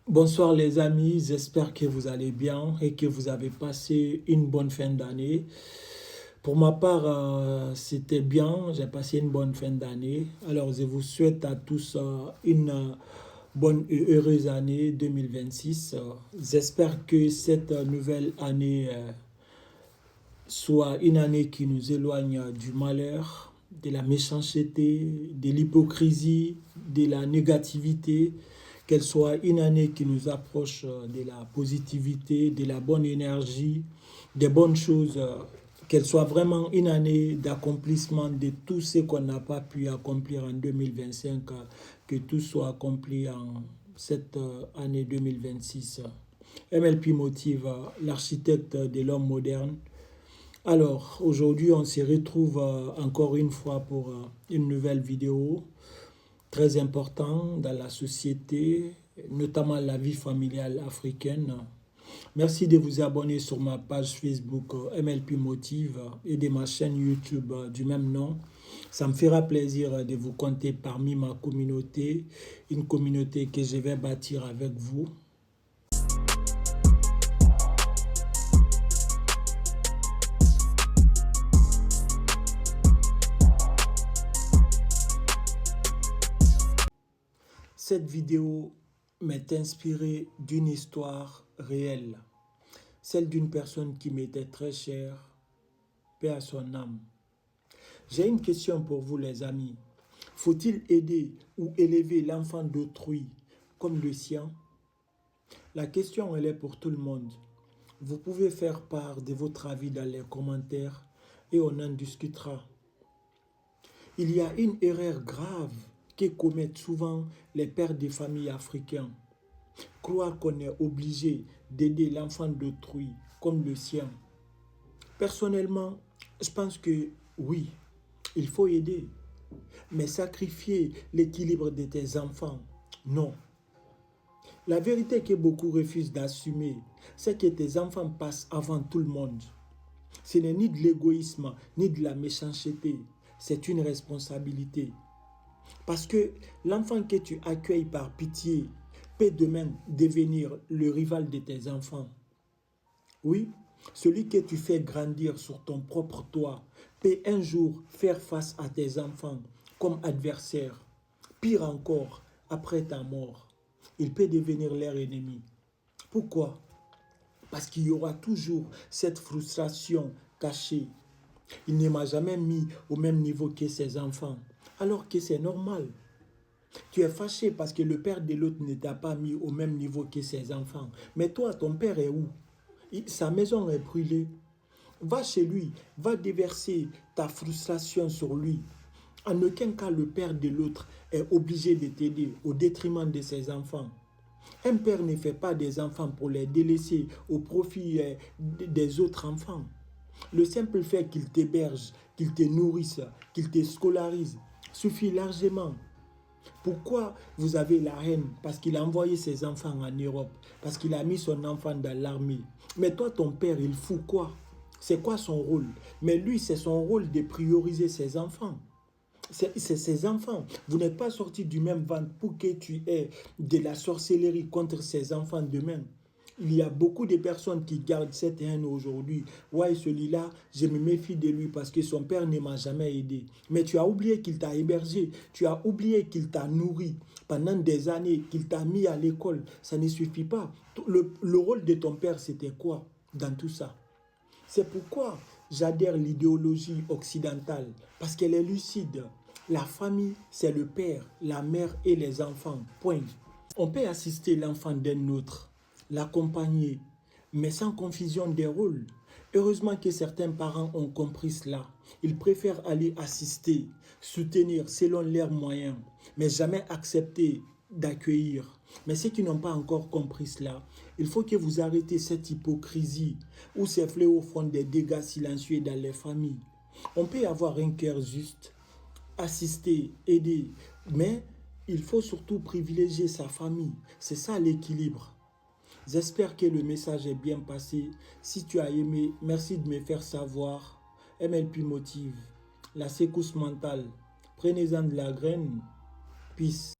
Bonsoir les amis, j'espère que vous allez bien et que vous avez passé une bonne fin d'année. Pour ma part, c'était bien, j'ai passé une bonne fin d'année. Alors je vous souhaite à tous une bonne et heureuse année 2026. J'espère que cette nouvelle année soit une année qui nous éloigne du malheur, de la méchanceté, de l'hypocrisie, de la négativité, qu'elle soit une année qui nous approche de la positivité, de la bonne énergie, des bonnes choses, qu'elle soit vraiment une année d'accomplissement de tout ce qu'on n'a pas pu accomplir en 2025, que tout soit accompli en cette année 2026. MLP Motive, l'architecte de l'homme moderne. Alors, aujourd'hui, on se retrouve encore une fois pour une nouvelle vidéo très importante dans la société, notamment la vie familiale africaine. Merci de vous abonner sur ma page Facebook MLP Motive et de ma chaîne YouTube du même nom. Ça me fera plaisir de vous compter parmi ma communauté, une communauté que je vais bâtir avec vous. Cette vidéo m'est inspirée d'une histoire réelle, celle d'une personne qui m'était très chère, paix à son âme. J'ai une question pour vous les amis. Faut-il aider ou élever l'enfant d'autrui comme le sien? La question elle est pour tout le monde. Vous pouvez faire part de votre avis dans les commentaires et on en discutera. Il y a une erreur grave que commettent souvent les pères de famille africains. Croire qu'on est obligé d'aider l'enfant d'autrui comme le sien. Personnellement, je pense que oui, il faut aider. Mais sacrifier l'équilibre de tes enfants, non. La vérité que beaucoup refusent d'assumer, c'est que tes enfants passent avant tout le monde. Ce n'est ni de l'égoïsme, ni de la méchanceté. C'est une responsabilité. Parce que l'enfant que tu accueilles par pitié peut demain devenir le rival de tes enfants. Oui, celui que tu fais grandir sur ton propre toit peut un jour faire face à tes enfants comme adversaire. Pire encore, après ta mort, il peut devenir leur ennemi. Pourquoi? Parce qu'il y aura toujours cette frustration cachée. Il ne m'a jamais mis au même niveau que ses enfants, alors que c'est normal. Tu es fâché parce que le père de l'autre ne t'a pas mis au même niveau que ses enfants. Mais toi, ton père est où? Sa maison est brûlée. Va chez lui, va déverser ta frustration sur lui. En aucun cas, le père de l'autre est obligé de t'aider au détriment de ses enfants. Un père ne fait pas des enfants pour les délaisser au profit des autres enfants. Le simple fait qu'il t'héberge, qu'il te nourrisse, qu'il te scolarise, suffit largement. Pourquoi vous avez la haine? Parce qu'il a envoyé ses enfants en Europe, parce qu'il a mis son enfant dans l'armée. Mais toi, ton père, il fout quoi? C'est quoi son rôle? Mais lui, c'est son rôle de prioriser ses enfants. C'est ses enfants. Vous n'êtes pas sortis du même ventre pour que tu aies de la sorcellerie contre ses enfants demain. Il y a beaucoup de personnes qui gardent cette haine aujourd'hui. Ouais, celui-là, je me méfie de lui parce que son père ne m'a jamais aidé. Mais tu as oublié qu'il t'a hébergé. Tu as oublié qu'il t'a nourri pendant des années, qu'il t'a mis à l'école. Ça ne suffit pas. Le rôle de ton père, c'était quoi dans tout ça? C'est pourquoi j'adhère l'idéologie occidentale, parce qu'elle est lucide. La famille, c'est le père, la mère et les enfants. Point. On peut assister l'enfant d'un autre, l'accompagner, mais sans confusion des rôles. Heureusement que certains parents ont compris cela. Ils préfèrent aller assister, soutenir selon leurs moyens, mais jamais accepter d'accueillir. Mais ceux qui n'ont pas encore compris cela, il faut que vous arrêtez cette hypocrisie où ces fléaux font des dégâts silencieux dans les familles. On peut avoir un cœur juste, assister, aider, mais il faut surtout privilégier sa famille. C'est ça l'équilibre. J'espère que le message est bien passé. Si tu as aimé, merci de me faire savoir. MLP Motive, la secousse mentale. Prenez-en de la graine. Peace.